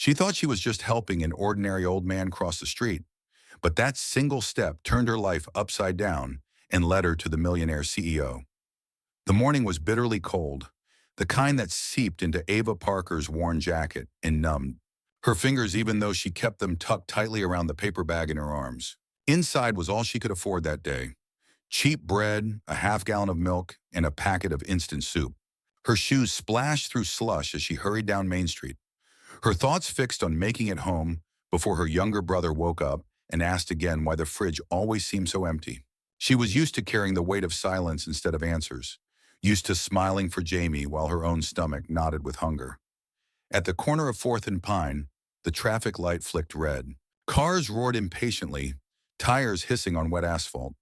She thought she was just helping an ordinary old man cross the street, but that single step turned her life upside down and led her to the Millionaire CEO. The morning was bitterly cold, the kind that seeped into Ava Parker's worn jacket and numbed her fingers even though she kept them tucked tightly around the paper bag in her arms. Inside was all she could afford that day: cheap bread, a half-gallon of milk, and a packet of instant soup. Her shoes splashed through slush as she hurried down Main Street, her thoughts fixed on making it home before her younger brother woke up and asked again why the fridge always seemed so empty. She was used to carrying the weight of silence instead of answers, used to smiling for Jamie while her own stomach knotted with hunger. At the corner of 4th and Pine, the traffic light flicked red. Cars roared impatiently, tires hissing on wet asphalt.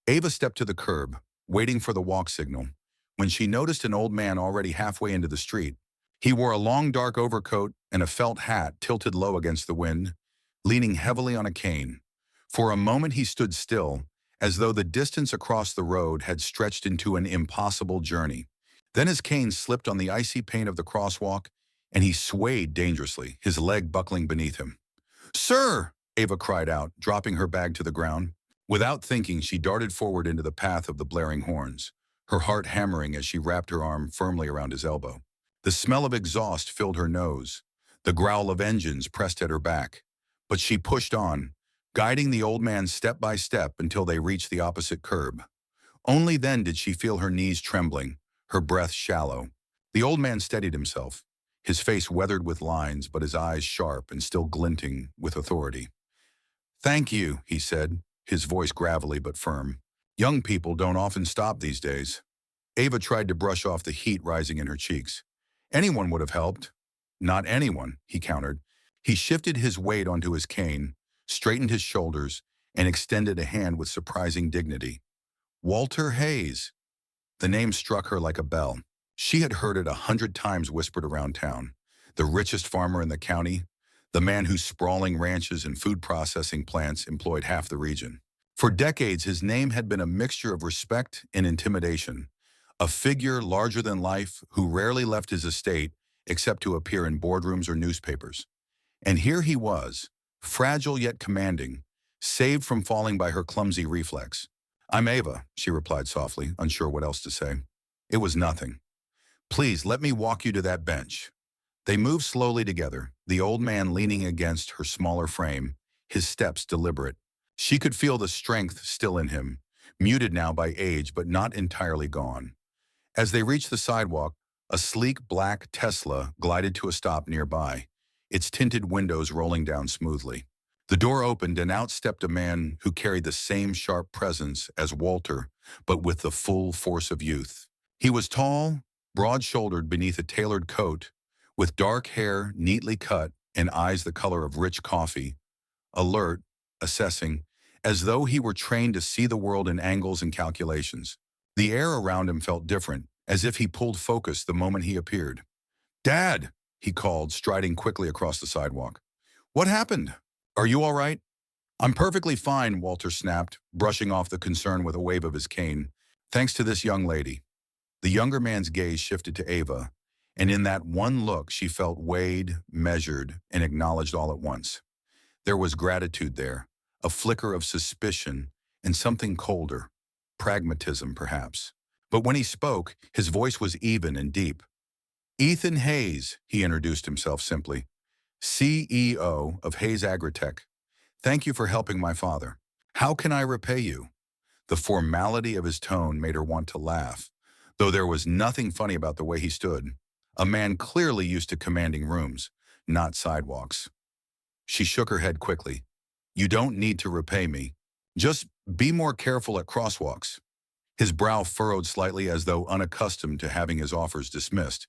Ava stepped to the curb, waiting for the walk signal, when she noticed an old man already halfway into the street. He wore a long dark overcoat and a felt hat tilted low against the wind, leaning heavily on a cane. For a moment he stood still, as though the distance across the road had stretched into an impossible journey. Then his cane slipped on the icy paint of the crosswalk, and he swayed dangerously, his leg buckling beneath him. "Sir!" Ava cried out, dropping her bag to the ground. Without thinking, she darted forward into the path of the blaring horns, her heart hammering as she wrapped her arm firmly around his elbow. The smell of exhaust filled her nose, the growl of engines pressed at her back. But she pushed on, guiding the old man step by step until they reached the opposite curb. Only then did she feel her knees trembling, her breath shallow. The old man steadied himself, his face weathered with lines but his eyes sharp and still glinting with authority. "Thank you," he said, his voice gravelly but firm. "Young people don't often stop these days." Ava tried to brush off the heat rising in her cheeks. "Anyone would have helped." "Not anyone," he countered. He shifted his weight onto his cane, straightened his shoulders, and extended a hand with surprising dignity. "Walter Hayes." The name struck her like a bell. She had heard it 100 times whispered around town. The richest farmer in the county, the man whose sprawling ranches and food processing plants employed half the region. For decades, his name had been a mixture of respect and intimidation, a figure larger than life who rarely left his estate except to appear in boardrooms or newspapers. And here he was, fragile yet commanding, saved from falling by her clumsy reflex. "I'm Ava," she replied softly, unsure what else to say. "It was nothing. Please let me walk you to that bench." They moved slowly together, the old man leaning against her smaller frame, his steps deliberate. She could feel the strength still in him, muted now by age but not entirely gone. As they reached the sidewalk, a sleek black Tesla glided to a stop nearby, its tinted windows rolling down smoothly. The door opened and out stepped a man who carried the same sharp presence as Walter, but with the full force of youth. He was tall, broad-shouldered beneath a tailored coat, with dark hair neatly cut and eyes the color of rich coffee, alert, assessing, as though he were trained to see the world in angles and calculations. The air around him felt different, as if he pulled focus the moment he appeared. "Dad!" he called, striding quickly across the sidewalk. "What happened? Are you all right?" "I'm perfectly fine," Walter snapped, brushing off the concern with a wave of his cane. "Thanks to this young lady." The younger man's gaze shifted to Ava, and in that one look she felt weighed, measured, and acknowledged all at once. There was gratitude there, a flicker of suspicion, and something colder, pragmatism perhaps. But when he spoke, his voice was even and deep. "Ethan Hayes," he introduced himself simply, "CEO of Hayes Agritech. Thank you for helping my father. How can I repay you?" The formality of his tone made her want to laugh, though there was nothing funny about the way he stood, a man clearly used to commanding rooms, not sidewalks. She shook her head quickly. "You don't need to repay me. Just be more careful at crosswalks." His brow furrowed slightly as though unaccustomed to having his offers dismissed.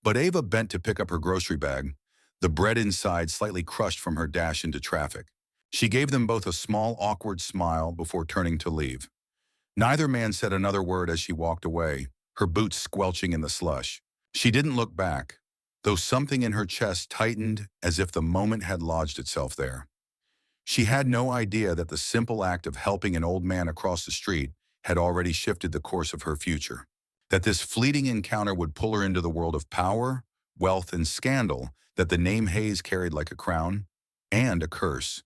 But Ava bent to pick up her grocery bag, the bread inside slightly crushed from her dash into traffic. She gave them both a small, awkward smile before turning to leave. Neither man said another word as she walked away, her boots squelching in the slush. She didn't look back, though something in her chest tightened as if the moment had lodged itself there. She had no idea that the simple act of helping an old man across the street had already shifted the course of her future. That this fleeting encounter would pull her into the world of power, wealth, and scandal that the name Hayes carried like a crown and a curse.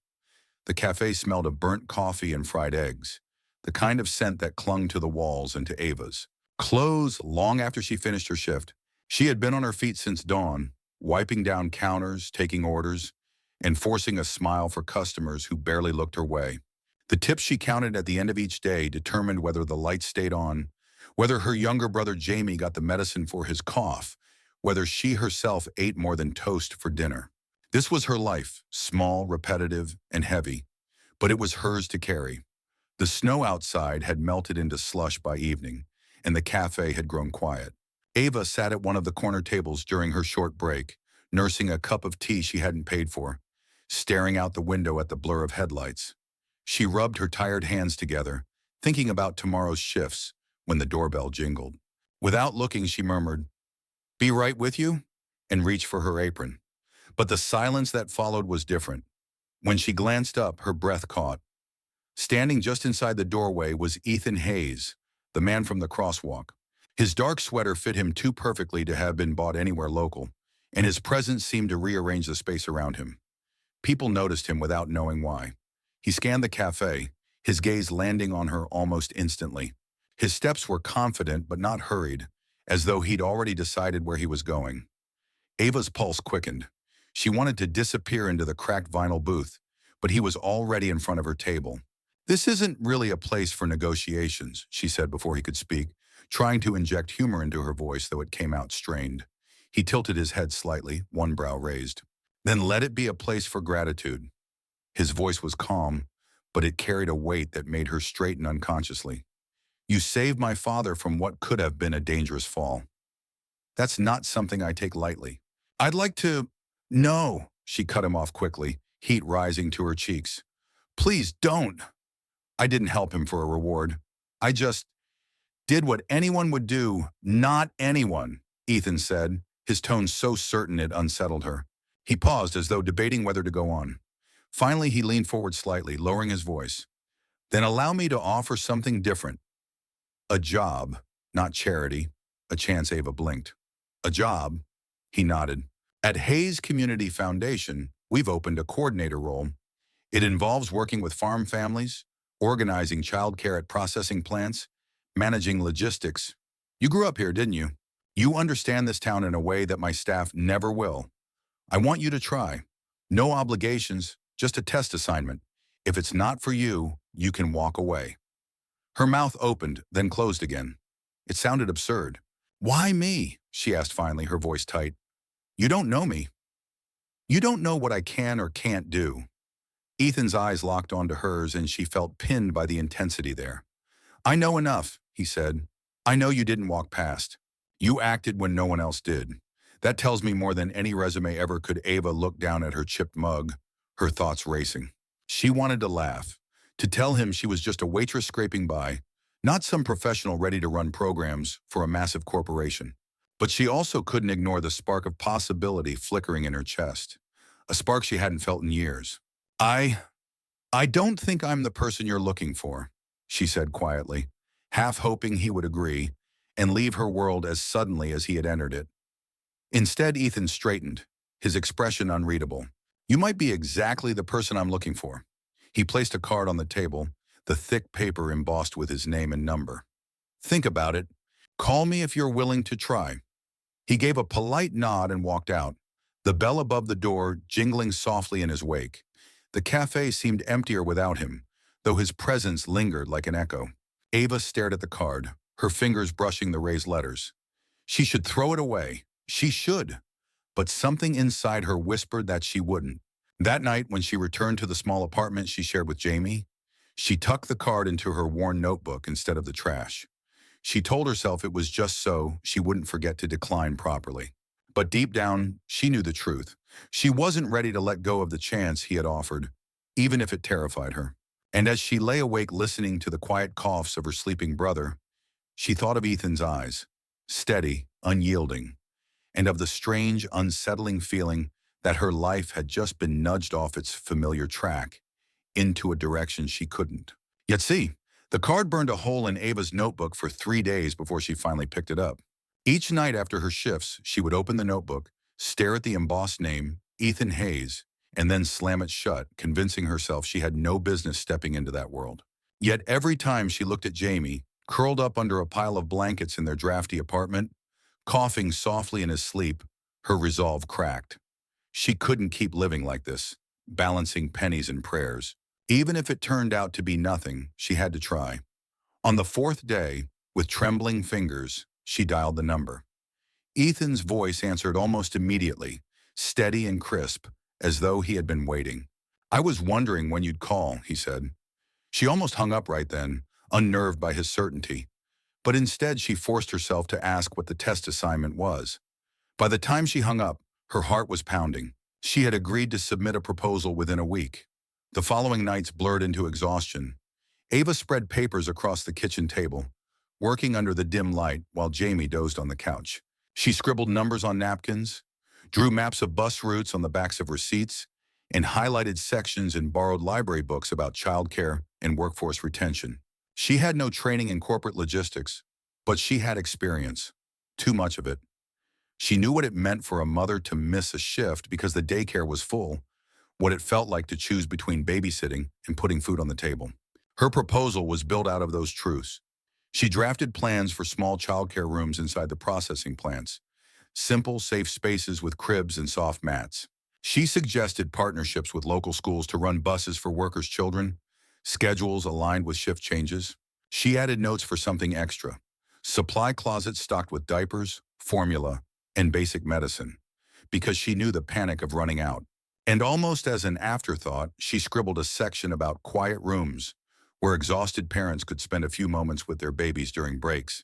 The cafe smelled of burnt coffee and fried eggs, the kind of scent that clung to the walls and to Ava's clothes long after she finished her shift. She had been on her feet since dawn, wiping down counters, taking orders, and forcing a smile for customers who barely looked her way. The tips she counted at the end of each day determined whether the lights stayed on, whether her younger brother Jamie got the medicine for his cough, whether she herself ate more than toast for dinner. This was her life, small, repetitive, and heavy, but it was hers to carry. The snow outside had melted into slush by evening, and the cafe had grown quiet. Ava sat at one of the corner tables during her short break, nursing a cup of tea she hadn't paid for, staring out the window at the blur of headlights. She rubbed her tired hands together, thinking about tomorrow's shifts, when the doorbell jingled. Without looking, she murmured, "Be right with you," and reached for her apron. But the silence that followed was different. When she glanced up, her breath caught. Standing just inside the doorway was Ethan Hayes, the man from the crosswalk. His dark sweater fit him too perfectly to have been bought anywhere local, and his presence seemed to rearrange the space around him. People noticed him without knowing why. He scanned the cafe, his gaze landing on her almost instantly. His steps were confident but not hurried, as though he'd already decided where he was going. Ava's pulse quickened. She wanted to disappear into the cracked vinyl booth, but he was already in front of her table. "This isn't really a place for negotiations," she said before he could speak, trying to inject humor into her voice, though it came out strained. He tilted his head slightly, one brow raised. "Then let it be a place for gratitude." His voice was calm, but it carried a weight that made her straighten unconsciously. "You saved my father from what could have been a dangerous fall. That's not something I take lightly. I'd like to—" "No," she cut him off quickly, heat rising to her cheeks. "Please don't." "I didn't help him for a reward. I just did what anyone would do." "Not anyone," Ethan said, his tone so certain it unsettled her. He paused as though debating whether to go on. Finally, he leaned forward slightly, lowering his voice. "Then allow me to offer something different. A job, not charity." A chance Ava blinked. "A job?" He nodded. "At Hayes Community Foundation, we've opened a coordinator role. It involves working with farm families, organizing childcare at processing plants, managing logistics. You grew up here, didn't you? You understand this town in a way that my staff never will. I want you to try. No obligations, just a test assignment. If it's not for you, you can walk away." Her mouth opened, then closed again. It sounded absurd. "Why me?" she asked finally, her voice tight. "You don't know me. You don't know what I can or can't do." Ethan's eyes locked onto hers, and she felt pinned by the intensity there. "I know enough," he said. "I know you didn't walk past. You acted when no one else did. That tells me more than any resume ever could." Ava looked down at her chipped mug, her thoughts racing. She wanted to laugh, to tell him she was just a waitress scraping by, not some professional ready to run programs for a massive corporation. But she also couldn't ignore the spark of possibility flickering in her chest, a spark she hadn't felt in years. I don't think I'm the person you're looking for," she said quietly, half hoping he would agree and leave her world as suddenly as he had entered it. Instead, Ethan straightened, his expression unreadable. "You might be exactly the person I'm looking for." He placed a card on the table, the thick paper embossed with his name and number. "Think about it. Call me if you're willing to try." He gave a polite nod and walked out, the bell above the door jingling softly in his wake. The cafe seemed emptier without him, though his presence lingered like an echo. Ava stared at the card, her fingers brushing the raised letters. She should throw it away. She should. But something inside her whispered that she wouldn't. That night, when she returned to the small apartment she shared with Jamie, she tucked the card into her worn notebook instead of the trash. She told herself it was just so she wouldn't forget to decline properly. But deep down, she knew the truth. She wasn't ready to let go of the chance he had offered, even if it terrified her. And as she lay awake listening to the quiet coughs of her sleeping brother, she thought of Ethan's eyes, steady, unyielding, and of the strange, unsettling feeling that her life had just been nudged off its familiar track into a direction she couldn't. Yet see, the card burned a hole in Ava's notebook for 3 days before she finally picked it up. Each night after her shifts, she would open the notebook, stare at the embossed name, Ethan Hayes, and then slam it shut, convincing herself she had no business stepping into that world. Yet every time she looked at Jamie, curled up under a pile of blankets in their drafty apartment, coughing softly in his sleep, her resolve cracked. She couldn't keep living like this, balancing pennies and prayers. Even if it turned out to be nothing, she had to try. On the fourth day, with trembling fingers, she dialed the number. Ethan's voice answered almost immediately, steady and crisp, as though he had been waiting. "I was wondering when you'd call," he said. She almost hung up right then, unnerved by his certainty. But instead she forced herself to ask what the test assignment was. By the time she hung up, her heart was pounding. She had agreed to submit a proposal within a week. The following nights blurred into exhaustion. Ava spread papers across the kitchen table, working under the dim light while Jamie dozed on the couch. She scribbled numbers on napkins, drew maps of bus routes on the backs of receipts, and highlighted sections in borrowed library books about childcare and workforce retention. She had no training in corporate logistics, but she had experience. Too much of it. She knew what it meant for a mother to miss a shift because the daycare was full, what it felt like to choose between babysitting and putting food on the table. Her proposal was built out of those truths. She drafted plans for small childcare rooms inside the processing plants, simple, safe spaces with cribs and soft mats. She suggested partnerships with local schools to run buses for workers' children, schedules aligned with shift changes. She added notes for something extra: supply closets stocked with diapers, formula, and basic medicine, because she knew the panic of running out. And almost as an afterthought, she scribbled a section about quiet rooms, where exhausted parents could spend a few moments with their babies during breaks.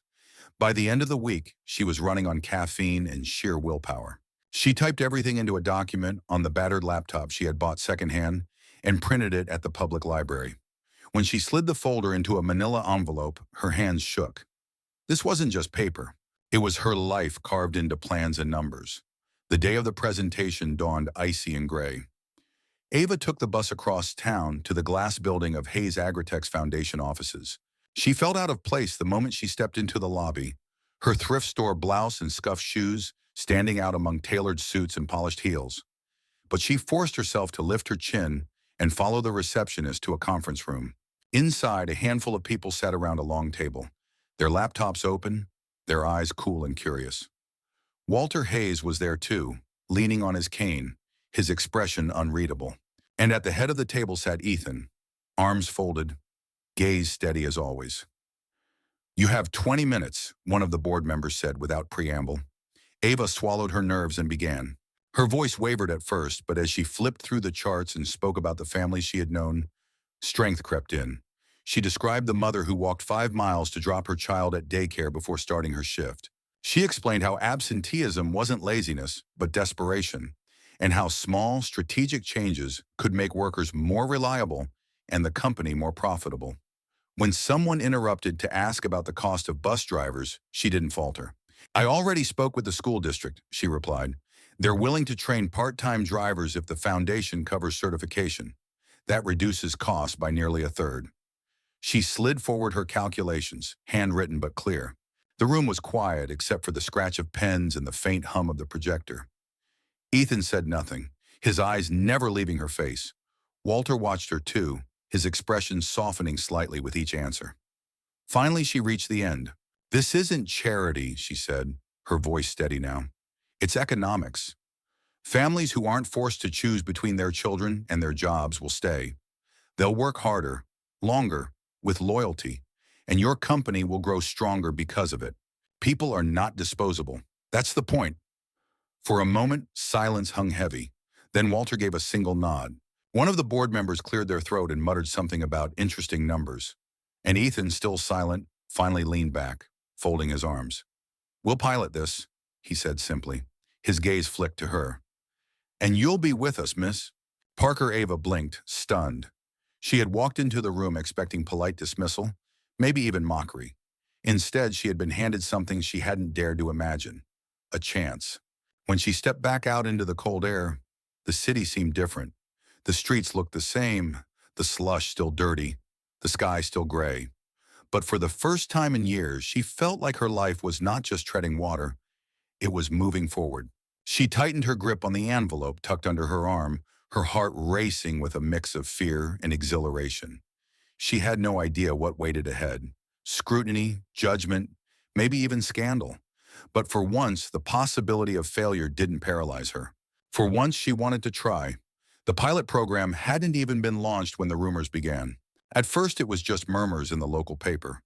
By the end of the week, she was running on caffeine and sheer willpower. She typed everything into a document on the battered laptop she had bought secondhand and printed it at the public library. When she slid the folder into a manila envelope, her hands shook. This wasn't just paper. It was her life carved into plans and numbers. The day of the presentation dawned icy and gray. Ava took the bus across town to the glass building of Hayes Agritech's foundation offices. She felt out of place the moment she stepped into the lobby, her thrift store blouse and scuffed shoes standing out among tailored suits and polished heels. But she forced herself to lift her chin and follow the receptionist to a conference room. Inside, a handful of people sat around a long table, their laptops open, their eyes cool and curious. Walter Hayes was there too, leaning on his cane, his expression unreadable. And at the head of the table sat Ethan, arms folded, gaze steady as always. "You have 20 minutes, one of the board members said without preamble. Ava swallowed her nerves and began. Her voice wavered at first, but as she flipped through the charts and spoke about the families she had known, strength crept in. She described the mother who walked 5 miles to drop her child at daycare before starting her shift. She explained how absenteeism wasn't laziness, but desperation, and how small, strategic changes could make workers more reliable and the company more profitable. When someone interrupted to ask about the cost of bus drivers, she didn't falter. "I already spoke with the school district," she replied. "They're willing to train part-time drivers if the foundation covers certification. That reduces costs by nearly a third." She slid forward her calculations, handwritten but clear. The room was quiet except for the scratch of pens and the faint hum of the projector. Ethan said nothing, his eyes never leaving her face. Walter watched her too, his expression softening slightly with each answer. Finally, she reached the end. "This isn't charity," she said, her voice steady now. "It's economics. Families who aren't forced to choose between their children and their jobs will stay. They'll work harder, longer, with loyalty, and your company will grow stronger because of it. People are not disposable. That's the point." For a moment, silence hung heavy. Then Walter gave a single nod. One of the board members cleared their throat and muttered something about interesting numbers. And Ethan, still silent, finally leaned back, folding his arms. "We'll pilot this," he said simply. His gaze flicked to her. "And you'll be with us, miss." Parker Ava blinked, stunned. She had walked into the room expecting polite dismissal, maybe even mockery. Instead, she had been handed something she hadn't dared to imagine: a chance. When she stepped back out into the cold air, the city seemed different. The streets looked the same, the slush still dirty, the sky still gray. But for the first time in years, she felt like her life was not just treading water, it was moving forward. She tightened her grip on the envelope tucked under her arm, her heart racing with a mix of fear and exhilaration. She had no idea what waited ahead. Scrutiny, judgment, maybe even scandal. But for once, the possibility of failure didn't paralyze her. For once, she wanted to try. The pilot program hadn't even been launched when the rumors began. At first, it was just murmurs in the local paper.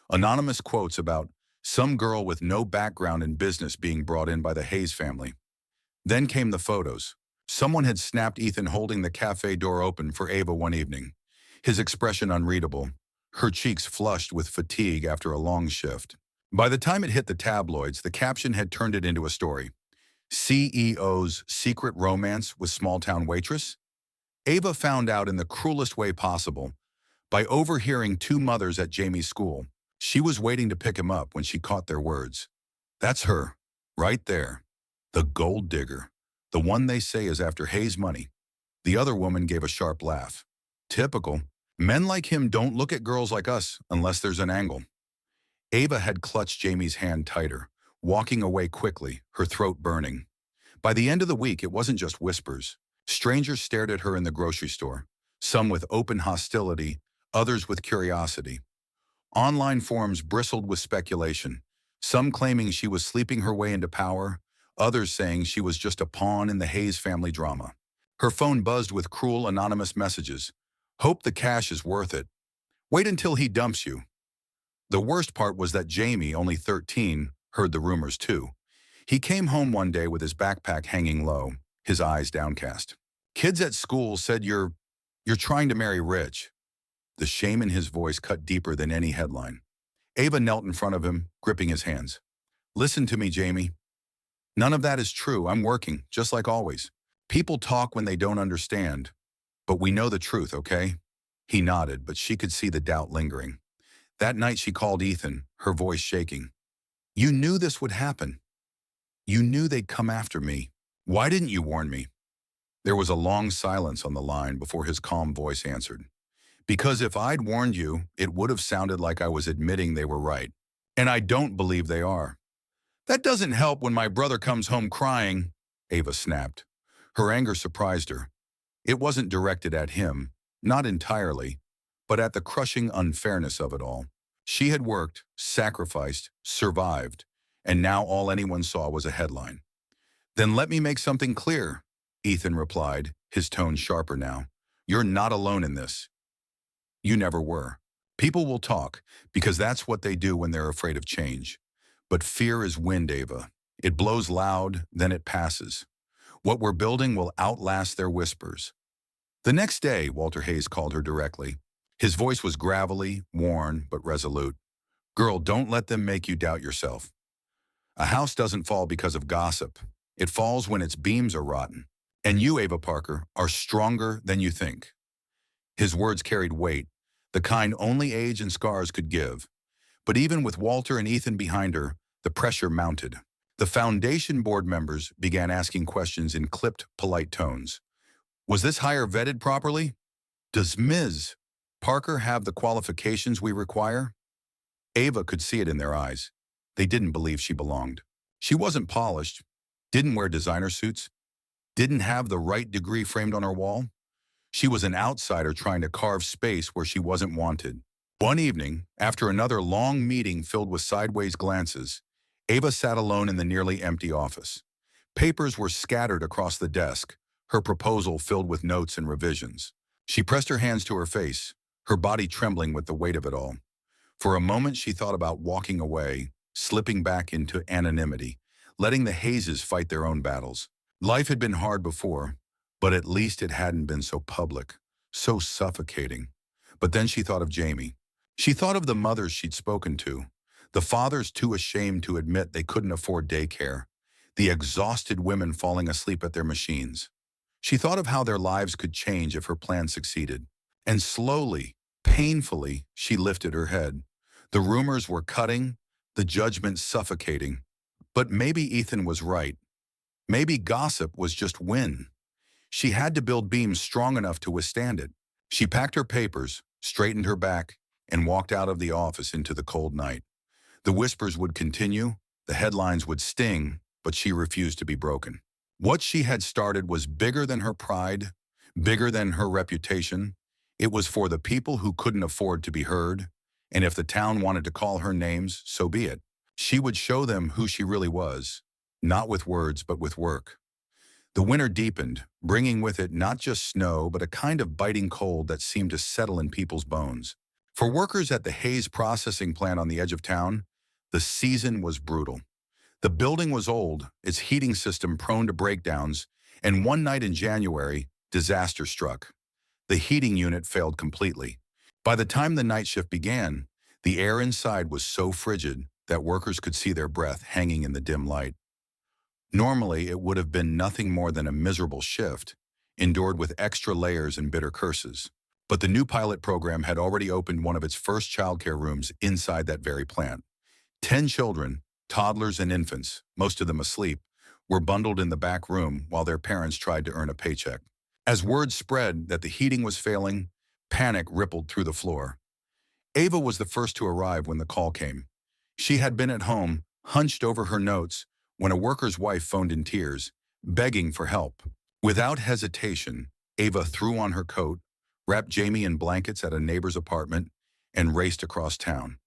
Anonymous quotes about some girl with no background in business being brought in by the Hayes family. Then came the photos. Someone had snapped Ethan holding the cafe door open for Ava one evening. His expression unreadable, her cheeks flushed with fatigue after a long shift. By the time it hit the tabloids, the caption had turned it into a story. CEO's secret romance with small-town waitress? Ava found out in the cruelest way possible, by overhearing two mothers at Jamie's school. She was waiting to pick him up when she caught their words. That's her, right there. The gold digger. The one they say is after Hayes' money. The other woman gave a sharp laugh. Typical. Men like him don't look at girls like us unless there's an angle. Ava had clutched Jamie's hand tighter, walking away quickly, her throat burning. By the end of the week, it wasn't just whispers. Strangers stared at her in the grocery store, some with open hostility, others with curiosity. Online forums bristled with speculation, some claiming she was sleeping her way into power, others saying she was just a pawn in the Hayes family drama. Her phone buzzed with cruel anonymous messages. Hope the cash is worth it. Wait until he dumps you. The worst part was that Jamie, only 13, heard the rumors too. He came home one day with his backpack hanging low, his eyes downcast. Kids at school said you're trying to marry rich. The shame in his voice cut deeper than any headline. Ava knelt in front of him, gripping his hands. Listen to me, Jamie. None of that is true. I'm working, just like always. People talk when they don't understand. But we know the truth, okay? He nodded, but she could see the doubt lingering. That night she called Ethan, her voice shaking. You knew this would happen. You knew they'd come after me. Why didn't you warn me? There was a long silence on the line before his calm voice answered. Because if I'd warned you, it would have sounded like I was admitting they were right. And I don't believe they are. That doesn't help when my brother comes home crying, Ava snapped. Her anger surprised her. It wasn't directed at him, not entirely, but at the crushing unfairness of it all. She had worked, sacrificed, survived, and now all anyone saw was a headline. Then let me make something clear, Ethan replied, his tone sharper now. You're not alone in this. You never were. People will talk, because that's what they do when they're afraid of change. But fear is wind, Ava. It blows loud, then it passes. What we're building will outlast their whispers. The next day, Walter Hayes called her directly. His voice was gravelly, worn, but resolute. Girl, don't let them make you doubt yourself. A house doesn't fall because of gossip. It falls when its beams are rotten. And you, Ava Parker, are stronger than you think. His words carried weight, the kind only age and scars could give. But even with Walter and Ethan behind her, the pressure mounted. The foundation board members began asking questions in clipped, polite tones. Was this hire vetted properly? Does Ms. Parker have the qualifications we require? Ava could see it in their eyes. They didn't believe she belonged. She wasn't polished, didn't wear designer suits, didn't have the right degree framed on her wall. She was an outsider trying to carve space where she wasn't wanted. One evening, after another long meeting filled with sideways glances, Ava sat alone in the nearly empty office. Papers were scattered across the desk, her proposal filled with notes and revisions. She pressed her hands to her face, her body trembling with the weight of it all. For a moment she thought about walking away, slipping back into anonymity, letting the Hayes fight their own battles. Life had been hard before, but at least it hadn't been so public, so suffocating. But then she thought of Jamie. She thought of the mothers she'd spoken to, the fathers too ashamed to admit they couldn't afford daycare, the exhausted women falling asleep at their machines. She thought of how their lives could change if her plan succeeded. And slowly, painfully, she lifted her head. The rumors were cutting, the judgment suffocating. But maybe Ethan was right. Maybe gossip was just wind. She had to build beams strong enough to withstand it. She packed her papers, straightened her back, and walked out of the office into the cold night. The whispers would continue, the headlines would sting, but she refused to be broken. What she had started was bigger than her pride, bigger than her reputation. It was for the people who couldn't afford to be heard, and if the town wanted to call her names, so be it. She would show them who she really was, not with words but with work. The winter deepened, bringing with it not just snow but a kind of biting cold that seemed to settle in people's bones. For workers at the Hayes processing plant on the edge of town, the season was brutal. The building was old, its heating system prone to breakdowns, and one night in January, disaster struck. The heating unit failed completely. By the time the night shift began, the air inside was so frigid that workers could see their breath hanging in the dim light. Normally, it would have been nothing more than a miserable shift, endured with extra layers and bitter curses. But the new pilot program had already opened one of its first childcare rooms inside that very plant. 10 children, toddlers and infants, most of them asleep, were bundled in the back room while their parents tried to earn a paycheck. As word spread that the heating was failing, panic rippled through the floor. Ava was the first to arrive when the call came. She had been at home, hunched over her notes, when a worker's wife phoned in tears, begging for help. Without hesitation, Ava threw on her coat, wrapped Jamie in blankets at a neighbor's apartment, and raced across town.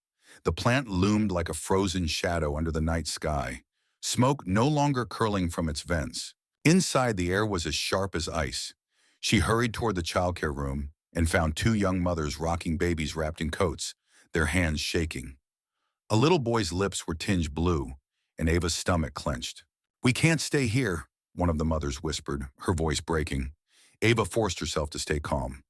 The plant loomed like a frozen shadow under the night sky, smoke no longer curling from its vents. Inside, the air was as sharp as ice. She hurried toward the childcare room and found two young mothers rocking babies wrapped in coats, their hands shaking. A little boy's lips were tinged blue, and Ava's stomach clenched. "We can't stay here," one of the mothers whispered, her voice breaking. Ava forced herself to stay calm.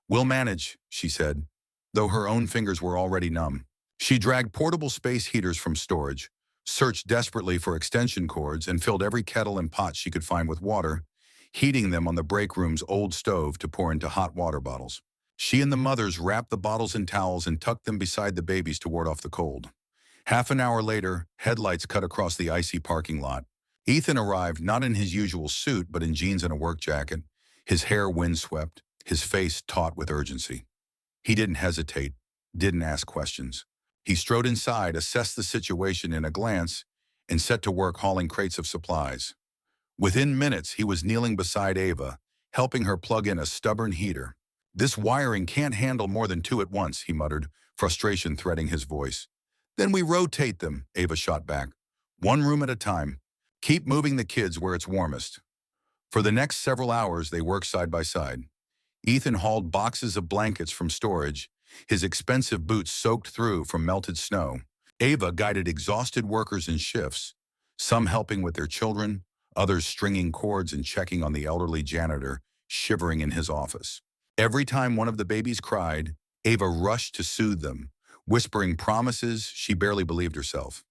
"We'll manage," she said, though her own fingers were already numb. She dragged portable space heaters from storage, searched desperately for extension cords, and filled every kettle and pot she could find with water, heating them on the break room's old stove to pour into hot water bottles. She and the mothers wrapped the bottles in towels and tucked them beside the babies to ward off the cold. Half an hour later, headlights cut across the icy parking lot. Ethan arrived not in his usual suit but in jeans and a work jacket, his hair windswept, his face taut with urgency. He didn't hesitate, didn't ask questions. He strode inside, assessed the situation in a glance, and set to work hauling crates of supplies. Within minutes, he was kneeling beside Ava, helping her plug in a stubborn heater. "This wiring can't handle more than two at once," he muttered, frustration threading his voice. "Then we rotate them," Ava shot back. "One room at a time. Keep moving the kids where it's warmest." For the next several hours, they worked side by side. Ethan hauled boxes of blankets from storage, his expensive boots soaked through from melted snow. Ava guided exhausted workers in shifts, some helping with their children, others stringing cords and checking on the elderly janitor, shivering in his office. Every time one of the babies cried, Ava rushed to soothe them, whispering promises she barely believed herself.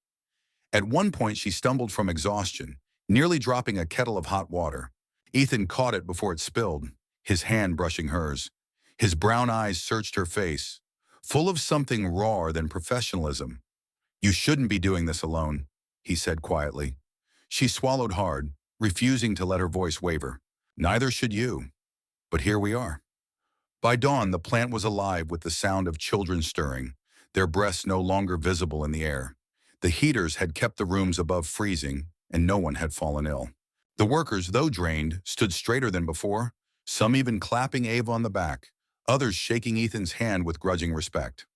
At one point, she stumbled from exhaustion, nearly dropping a kettle of hot water. Ethan caught it before it spilled, his hand brushing hers. His brown eyes searched her face, full of something rawer than professionalism. "You shouldn't be doing this alone," he said quietly. She swallowed hard, refusing to let her voice waver. "Neither should you. But here we are." By dawn, the plant was alive with the sound of children stirring, their breaths no longer visible in the air. The heaters had kept the rooms above freezing, and no one had fallen ill. The workers, though drained, stood straighter than before, some even clapping Ava on the back, others shaking Ethan's hand with grudging respect.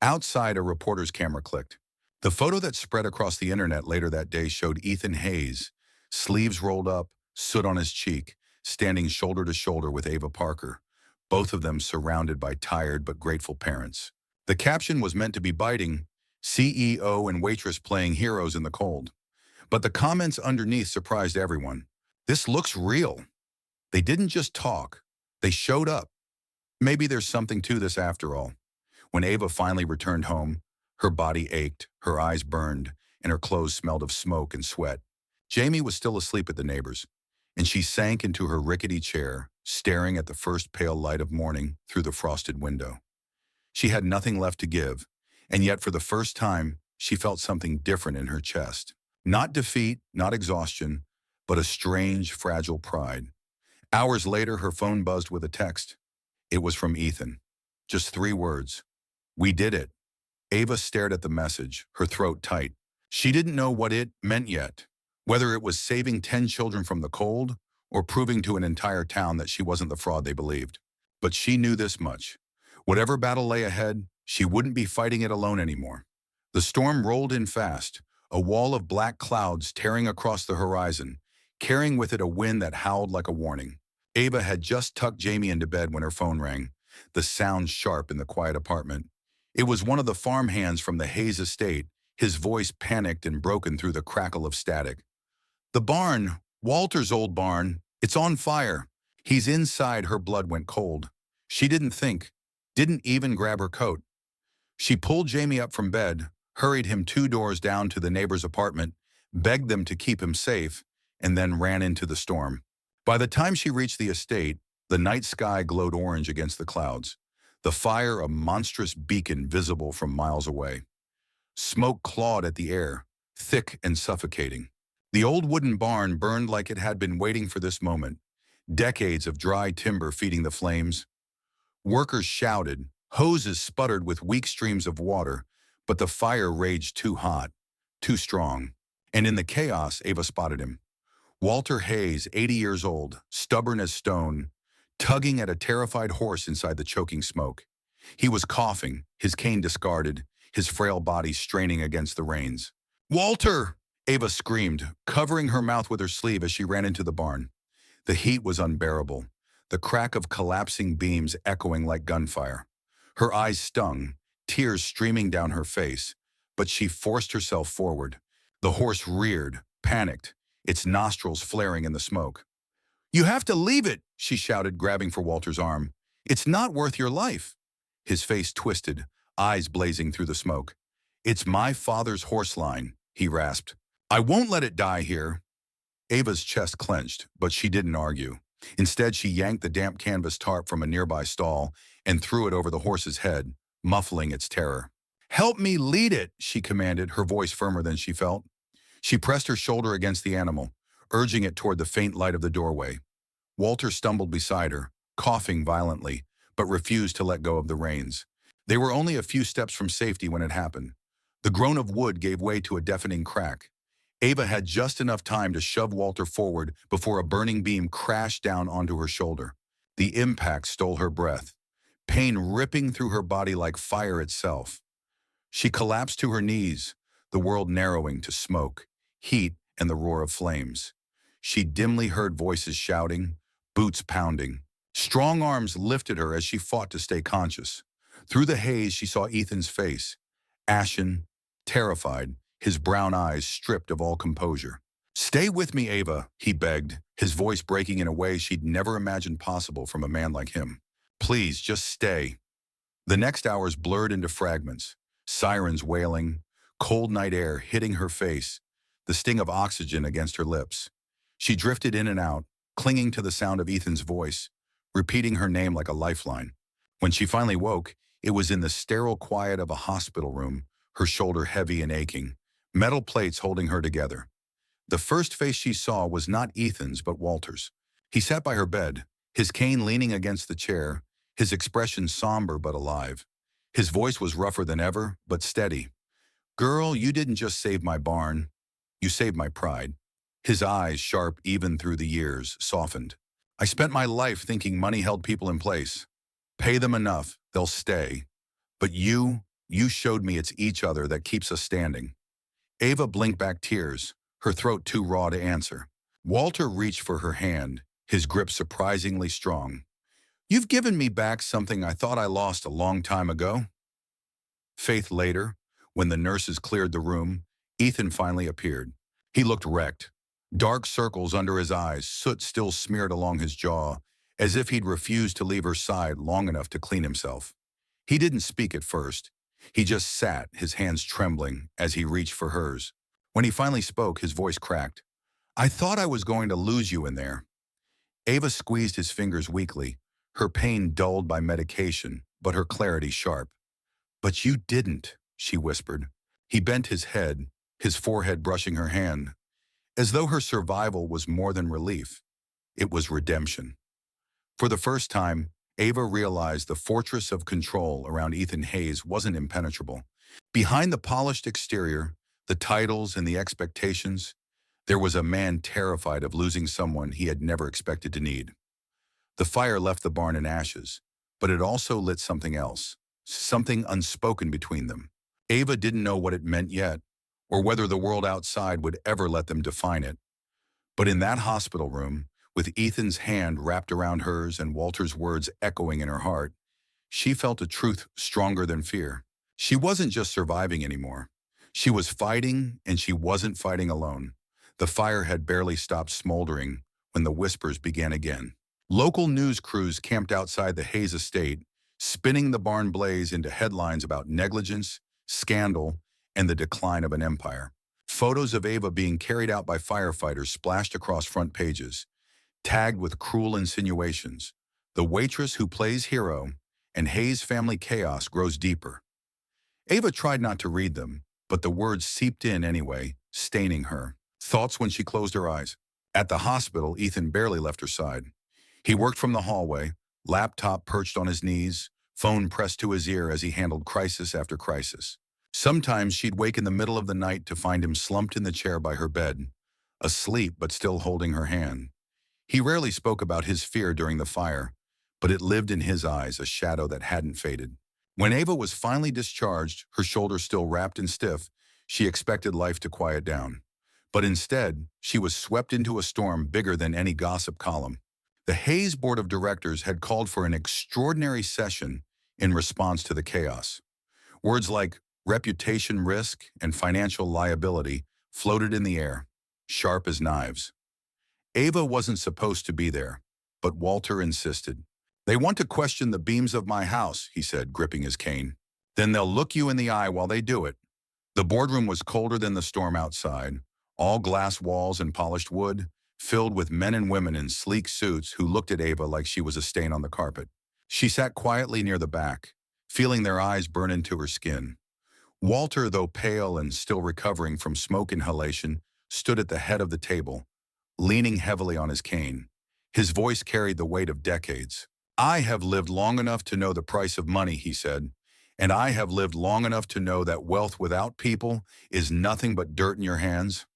Outside, a reporter's camera clicked. The photo that spread across the internet later that day showed Ethan Hayes, sleeves rolled up, soot on his cheek, standing shoulder to shoulder with Ava Parker, both of them surrounded by tired but grateful parents. The caption was meant to be biting, "CEO and waitress playing heroes in the cold." But the comments underneath surprised everyone. "This looks real. They didn't just talk, they showed up. Maybe there's something to this after all." When Ava finally returned home, her body ached, her eyes burned, and her clothes smelled of smoke and sweat. Jamie was still asleep at the neighbors, and she sank into her rickety chair, staring at the first pale light of morning through the frosted window. She had nothing left to give, and yet for the first time, she felt something different in her chest. Not defeat, not exhaustion, but a strange, fragile pride. Hours later, her phone buzzed with a text. It was from Ethan. Just 3 words. "We did it." Ava stared at the message, her throat tight. She didn't know what it meant yet. Whether it was saving 10 children from the cold or proving to an entire town that she wasn't the fraud they believed. But she knew this much. Whatever battle lay ahead, she wouldn't be fighting it alone anymore. The storm rolled in fast, a wall of black clouds tearing across the horizon, carrying with it a wind that howled like a warning. Ava had just tucked Jamie into bed when her phone rang, the sound sharp in the quiet apartment. It was one of the farmhands from the Hayes estate, his voice panicked and broken through the crackle of static. The barn, Walter's old barn, it's on fire. He's inside. Her blood went cold. She didn't think, didn't even grab her coat. She pulled Jamie up from bed, hurried him 2 doors down to the neighbor's apartment, begged them to keep him safe, and then ran into the storm. By the time she reached the estate, the night sky glowed orange against the clouds, the fire a monstrous beacon visible from miles away. Smoke clawed at the air, thick and suffocating. The old wooden barn burned like it had been waiting for this moment, decades of dry timber feeding the flames. Workers shouted, hoses sputtered with weak streams of water, but the fire raged too hot, too strong. And in the chaos, Ava spotted him. Walter Hayes, 80 years old, stubborn as stone, tugging at a terrified horse inside the choking smoke. He was coughing, his cane discarded, his frail body straining against the reins. "Walter!" Ava screamed, covering her mouth with her sleeve as she ran into the barn. The heat was unbearable, the crack of collapsing beams echoing like gunfire. Her eyes stung, tears streaming down her face, but she forced herself forward. The horse reared, panicked, its nostrils flaring in the smoke. "You have to leave it," she shouted, grabbing for Walter's arm. "It's not worth your life." His face twisted, eyes blazing through the smoke. "It's my father's horse line," he rasped. "I won't let it die here." Ava's chest clenched, but she didn't argue. Instead, she yanked the damp canvas tarp from a nearby stall and threw it over the horse's head, muffling its terror. "Help me lead it," she commanded, her voice firmer than she felt. She pressed her shoulder against the animal, urging it toward the faint light of the doorway. Walter stumbled beside her, coughing violently, but refused to let go of the reins. They were only a few steps from safety when it happened. The groan of wood gave way to a deafening crack. Ava had just enough time to shove Walter forward before a burning beam crashed down onto her shoulder. The impact stole her breath, pain ripping through her body like fire itself. She collapsed to her knees, the world narrowing to smoke, heat, and the roar of flames. She dimly heard voices shouting, boots pounding. Strong arms lifted her as she fought to stay conscious. Through the haze, she saw Ethan's face, ashen, terrified, his brown eyes stripped of all composure. "Stay with me, Ava," he begged, his voice breaking in a way she'd never imagined possible from a man like him. "Please, just stay." The next hours blurred into fragments, sirens wailing, cold night air hitting her face, the sting of oxygen against her lips. She drifted in and out, clinging to the sound of Ethan's voice, repeating her name like a lifeline. When she finally woke, it was in the sterile quiet of a hospital room, her shoulder heavy and aching, metal plates holding her together. The first face she saw was not Ethan's but Walter's. He sat by her bed, his cane leaning against the chair, his expression somber but alive. His voice was rougher than ever, but steady. "Girl, you didn't just save my barn. You saved my pride." His eyes, sharp even through the years, softened. "I spent my life thinking money held people in place. Pay them enough, they'll stay. But you showed me it's each other that keeps us standing." Ava blinked back tears, her throat too raw to answer. Walter reached for her hand, his grip surprisingly strong. "You've given me back something I thought I lost a long time ago." Faith later, when the nurses cleared the room, Ethan finally appeared. He looked wrecked. Dark circles under his eyes, soot still smeared along his jaw, as if he'd refused to leave her side long enough to clean himself. He didn't speak at first. He just sat, his hands trembling, as he reached for hers. When he finally spoke, his voice cracked. "I thought I was going to lose you in there." Ava squeezed his fingers weakly, her pain dulled by medication, but her clarity sharp. "But you didn't," she whispered. He bent his head, his forehead brushing her hand, as though her survival was more than relief. It was redemption. For the first time, Ava realized the fortress of control around Ethan Hayes wasn't impenetrable. Behind the polished exterior, the titles and the expectations, There was a man terrified of losing someone he had never expected to need. The fire left the barn in ashes, but it also lit something else, something unspoken between them. Ava didn't know what it meant yet, or whether the world outside would ever let them define it. But in that hospital room, with Ethan's hand wrapped around hers and Walter's words echoing in her heart, she felt a truth stronger than fear. She wasn't just surviving anymore. She was fighting, and she wasn't fighting alone. The fire had barely stopped smoldering when the whispers began again. Local news crews camped outside the Hayes estate, spinning the barn blaze into headlines about negligence, scandal, and the decline of an empire. Photos of Ava being carried out by firefighters splashed across front pages, tagged with cruel insinuations. The waitress who plays hero, and Hayes family chaos grows deeper. Ava tried not to read them, but the words seeped in anyway, staining her. Thoughts when she closed her eyes. At the hospital, Ethan barely left her side. He worked from the hallway, laptop perched on his knees, phone pressed to his ear as he handled crisis after crisis. Sometimes she'd wake in the middle of the night to find him slumped in the chair by her bed, asleep but still holding her hand. He rarely spoke about his fear during the fire, but it lived in his eyes, a shadow that hadn't faded. When Ava was finally discharged, her shoulders still wrapped and stiff, she expected life to quiet down. But instead, she was swept into a storm bigger than any gossip column. The Hayes Board of Directors had called for an extraordinary session in response to the chaos. Words like reputation risk and financial liability floated in the air, sharp as knives. Ava wasn't supposed to be there, but Walter insisted. "They want to question the beams of my house," he said, gripping his cane. "Then they'll look you in the eye while they do it." The boardroom was colder than the storm outside, all glass walls and polished wood, filled with men and women in sleek suits who looked at Ava like she was a stain on the carpet. She sat quietly near the back, feeling their eyes burn into her skin. Walter, though pale and still recovering from smoke inhalation, stood at the head of the table, leaning heavily on his cane. His voice carried the weight of decades. "I have lived long enough to know the price of money," he said, "and I have lived long enough to know that wealth without people is nothing but dirt in your hands.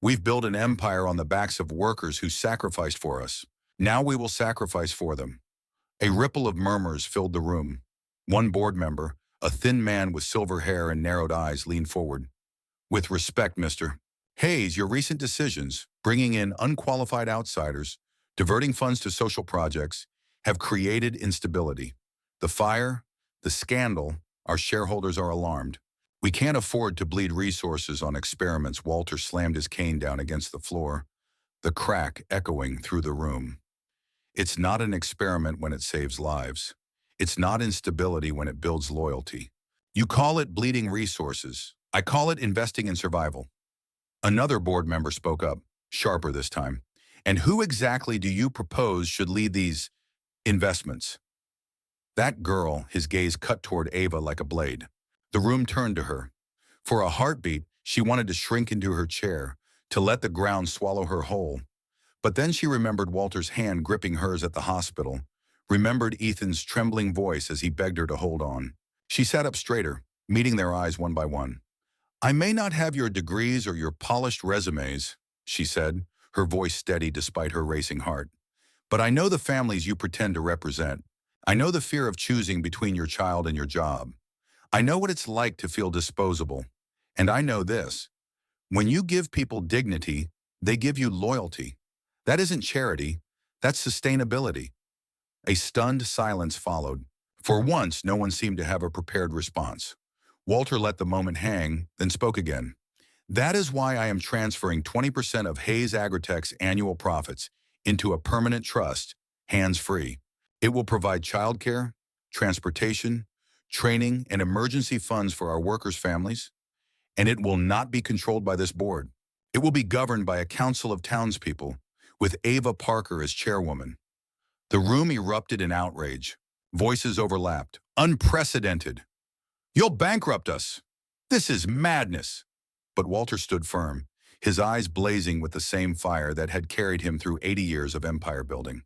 We've built an empire on the backs of workers who sacrificed for us. Now we will sacrifice for them." A ripple of murmurs filled the room. One board member, a thin man with silver hair and narrowed eyes, leaned forward. "With respect, Mr. Hayes, your recent decisions, bringing in unqualified outsiders, diverting funds to social projects, have created instability. The fire, the scandal, our shareholders are alarmed. We can't afford to bleed resources on experiments." Walter slammed his cane down against the floor, the crack echoing through the room. "It's not an experiment when it saves lives. It's not instability when it builds loyalty. You call it bleeding resources. I call it investing in survival." Another board member spoke up, sharper this time. "And who exactly do you propose should lead these investments?" That girl, his gaze cut toward Ava like a blade. The room turned to her. For a heartbeat, she wanted to shrink into her chair, to let the ground swallow her whole. But then she remembered Walter's hand gripping hers at the hospital, remembered Ethan's trembling voice as he begged her to hold on. She sat up straighter, meeting their eyes one by one. "I may not have your degrees or your polished resumes," she said, her voice steady despite her racing heart. "But I know the families you pretend to represent. I know the fear of choosing between your child and your job. I know what it's like to feel disposable. And I know this. When you give people dignity, they give you loyalty. That isn't charity, that's sustainability." A stunned silence followed. For once, no one seemed to have a prepared response. Walter let the moment hang, then spoke again. "That is why I am transferring 20% of Hayes Agritech's annual profits into a permanent trust, hands-free. It will provide childcare, transportation, training, and emergency funds for our workers' families. And it will not be controlled by this board. It will be governed by a council of townspeople, with Ava Parker as chairwoman." The room erupted in outrage. Voices overlapped. "Unprecedented! You'll bankrupt us! This is madness!" But Walter stood firm, his eyes blazing with the same fire that had carried him through 80 years of empire building.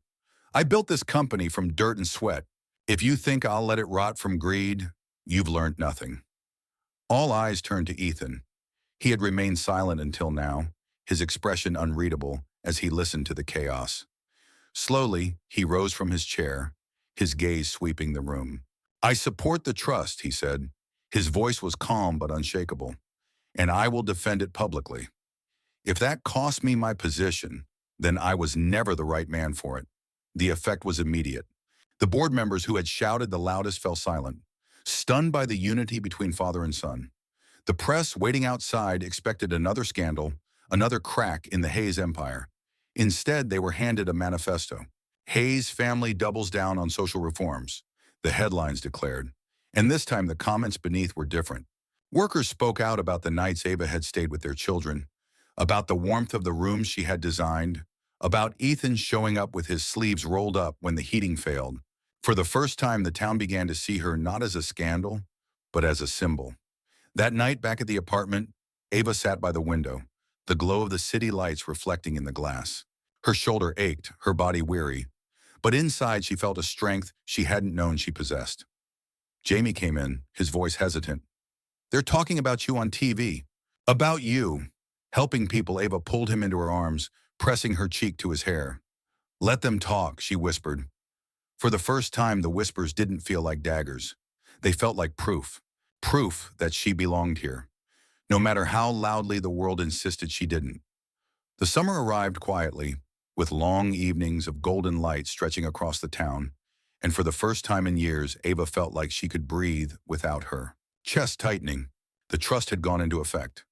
"I built this company from dirt and sweat. If you think I'll let it rot from greed, you've learned nothing." All eyes turned to Ethan. He had remained silent until now, his expression unreadable as he listened to the chaos. Slowly, he rose from his chair, his gaze sweeping the room. "I support the trust," he said. His voice was calm but unshakable. "And I will defend it publicly. If that cost me my position, then I was never the right man for it." The effect was immediate. The board members who had shouted the loudest fell silent, stunned by the unity between father and son. The press, waiting outside, expected another scandal, another crack in the Hayes empire. Instead, they were handed a manifesto. "Hayes family doubles down on social reforms," the headlines declared. And this time the comments beneath were different. Workers spoke out about the nights Ava had stayed with their children, about the warmth of the rooms she had designed, about Ethan showing up with his sleeves rolled up when the heating failed. For the first time, the town began to see her not as a scandal, but as a symbol. That night back at the apartment, Ava sat by the window, the glow of the city lights reflecting in the glass. Her shoulder ached, her body weary, but inside she felt a strength she hadn't known she possessed. Jamie came in, his voice hesitant. "They're talking about you on TV. About you." Helping people, Ava pulled him into her arms, pressing her cheek to his hair. "Let them talk," she whispered. For the first time, the whispers didn't feel like daggers. They felt like proof. Proof that she belonged here, no matter how loudly the world insisted she didn't. The summer arrived quietly, with long evenings of golden light stretching across the town, and for the first time in years, Ava felt like she could breathe without her. Chest tightening, the trust had gone into effect.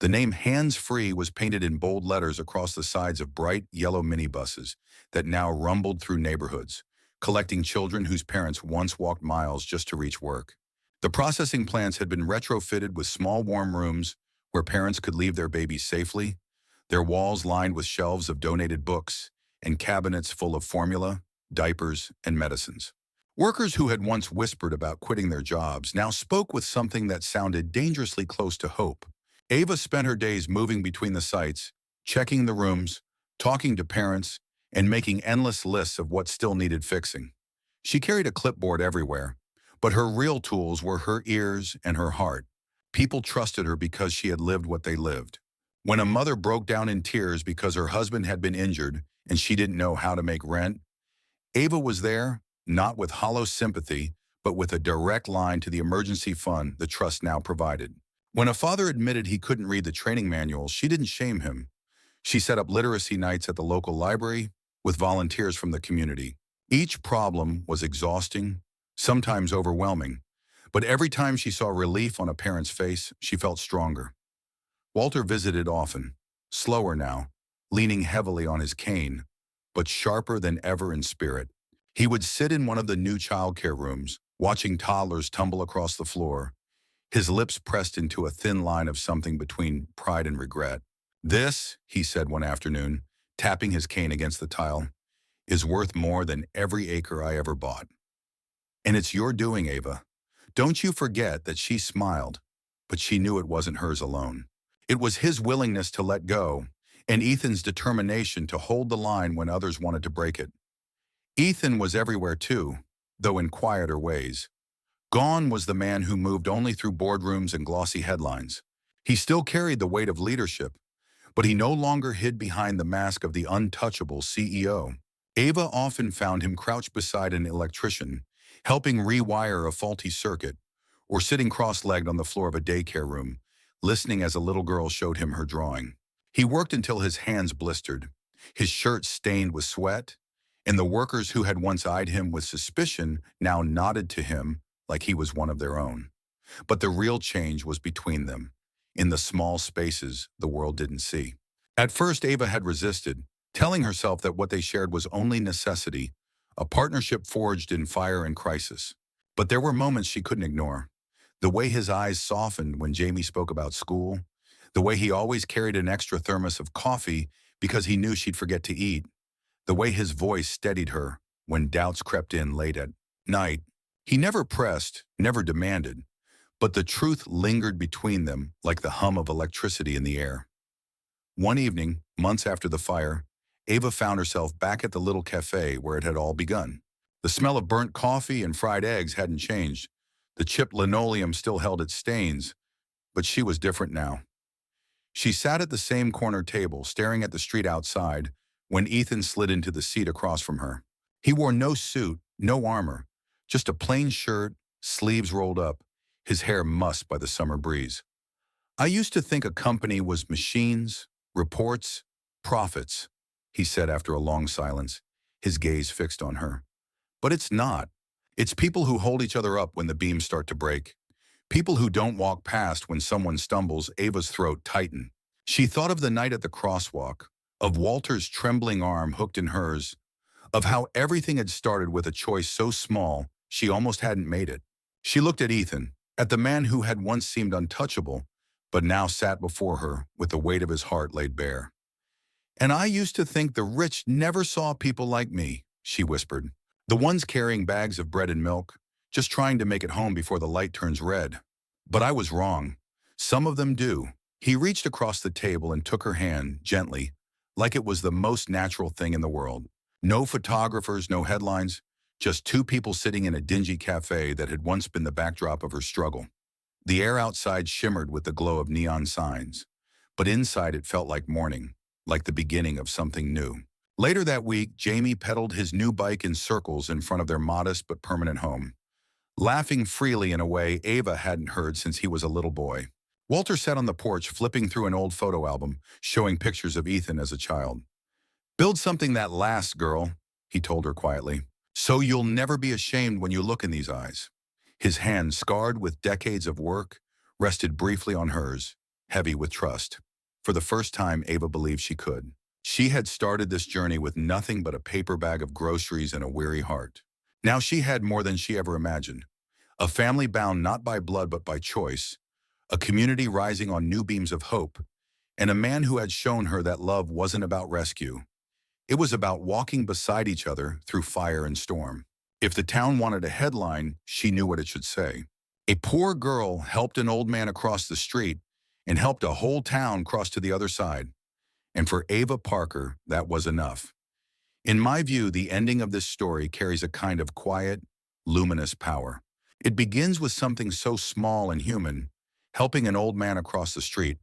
The name Hands Free was painted in bold letters across the sides of bright yellow minibuses that now rumbled through neighborhoods, collecting children whose parents once walked miles just to reach work. The processing plants had been retrofitted with small warm rooms where parents could leave their babies safely, their walls lined with shelves of donated books and cabinets full of formula, diapers, and medicines. Workers who had once whispered about quitting their jobs now spoke with something that sounded dangerously close to hope. Ava spent her days moving between the sites, checking the rooms, talking to parents, and making endless lists of what still needed fixing. She carried a clipboard everywhere, but her real tools were her ears and her heart. People trusted her because she had lived what they lived. When a mother broke down in tears because her husband had been injured and she didn't know how to make rent, Ava was there, not with hollow sympathy, but with a direct line to the emergency fund the trust now provided. When a father admitted he couldn't read the training manual, she didn't shame him. She set up literacy nights at the local library with volunteers from the community. Each problem was exhausting, sometimes overwhelming, but every time she saw relief on a parent's face, she felt stronger. Walter visited often, slower now, leaning heavily on his cane, but sharper than ever in spirit. He would sit in one of the new childcare rooms, watching toddlers tumble across the floor, his lips pressed into a thin line of something between pride and regret. "This," he said one afternoon, tapping his cane against the tile, "is worth more than every acre I ever bought. And it's your doing, Ava." Don't you forget that she smiled, but she knew it wasn't hers alone. It was his willingness to let go, and Ethan's determination to hold the line when others wanted to break it. Ethan was everywhere too, though in quieter ways. Gone was the man who moved only through boardrooms and glossy headlines. He still carried the weight of leadership, but he no longer hid behind the mask of the untouchable CEO. Ava often found him crouched beside an electrician, helping rewire a faulty circuit, or sitting cross-legged on the floor of a daycare room, listening as a little girl showed him her drawing. He worked until his hands blistered, his shirt stained with sweat, and the workers who had once eyed him with suspicion now nodded to him like he was one of their own. But the real change was between them, in the small spaces the world didn't see. At first, Ava had resisted, telling herself that what they shared was only necessity, a partnership forged in fire and crisis. But there were moments she couldn't ignore. The way his eyes softened when Jamie spoke about school, the way he always carried an extra thermos of coffee because he knew she'd forget to eat, the way his voice steadied her when doubts crept in late at night. He never pressed, never demanded, but the truth lingered between them like the hum of electricity in the air. One evening, months after the fire, Ava found herself back at the little cafe where it had all begun. The smell of burnt coffee and fried eggs hadn't changed. The chipped linoleum still held its stains, but she was different now. She sat at the same corner table, staring at the street outside, when Ethan slid into the seat across from her. He wore no suit, no armor, just a plain shirt, sleeves rolled up, his hair mussed by the summer breeze. "I used to think a company was machines, reports, profits," he said after a long silence, his gaze fixed on her. "But it's not. It's people who hold each other up when the beams start to break. People who don't walk past when someone stumbles." Ava's throat tightened. She thought of the night at the crosswalk, of Walter's trembling arm hooked in hers, of how everything had started with a choice so small she almost hadn't made it. She looked at Ethan, at the man who had once seemed untouchable, but now sat before her with the weight of his heart laid bare. "And I used to think the rich never saw people like me," she whispered. "The ones carrying bags of bread and milk, just trying to make it home before the light turns red. But I was wrong. Some of them do." He reached across the table and took her hand, gently, like it was the most natural thing in the world. No photographers, no headlines, just two people sitting in a dingy cafe that had once been the backdrop of her struggle. The air outside shimmered with the glow of neon signs, but inside it felt like morning, like the beginning of something new. Later that week, Jamie pedaled his new bike in circles in front of their modest but permanent home, laughing freely in a way Ava hadn't heard since he was a little boy. Walter sat on the porch flipping through an old photo album, showing pictures of Ethan as a child. "Build something that lasts, girl," he told her quietly, "so you'll never be ashamed when you look in these eyes." His hand, scarred with decades of work, rested briefly on hers, heavy with trust. For the first time, Ava believed she could. She had started this journey with nothing but a paper bag of groceries and a weary heart. Now she had more than she ever imagined. A family bound not by blood but by choice, a community rising on new beams of hope, and a man who had shown her that love wasn't about rescue. It was about walking beside each other through fire and storm. If the town wanted a headline, she knew what it should say. "A poor girl helped an old man across the street and helped a whole town cross to the other side." And for Ava Parker, that was enough. In my view, the ending of this story carries a kind of quiet, luminous power. It begins with something so small and human, helping an old man across the street,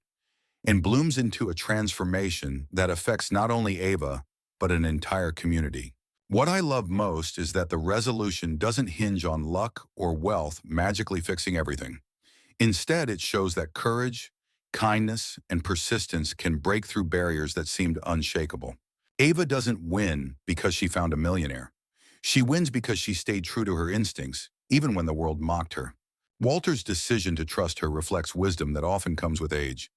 and blooms into a transformation that affects not only Ava, but an entire community. What I love most is that the resolution doesn't hinge on luck or wealth magically fixing everything. Instead, it shows that courage, kindness, and persistence can break through barriers that seemed unshakable. Ava doesn't win because she found a millionaire. She wins because she stayed true to her instincts, even when the world mocked her. Walter's decision to trust her reflects wisdom that often comes with age.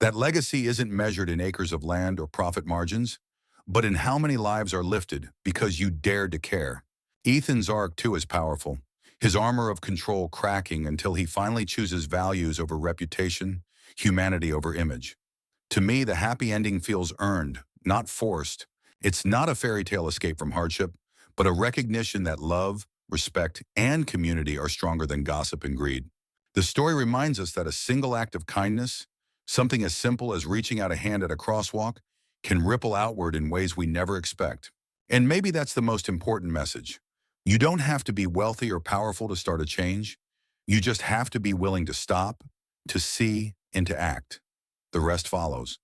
That legacy isn't measured in acres of land or profit margins, but in how many lives are lifted because you dared to care. Ethan's arc, too, is powerful. His armor of control cracking until he finally chooses values over reputation, humanity over image. To me, the happy ending feels earned, not forced. It's not a fairy tale escape from hardship, but a recognition that love, respect, and community are stronger than gossip and greed. The story reminds us that a single act of kindness, something as simple as reaching out a hand at a crosswalk, can ripple outward in ways we never expect. And maybe that's the most important message. You don't have to be wealthy or powerful to start a change. You just have to be willing to stop, to see, and to act. The rest follows.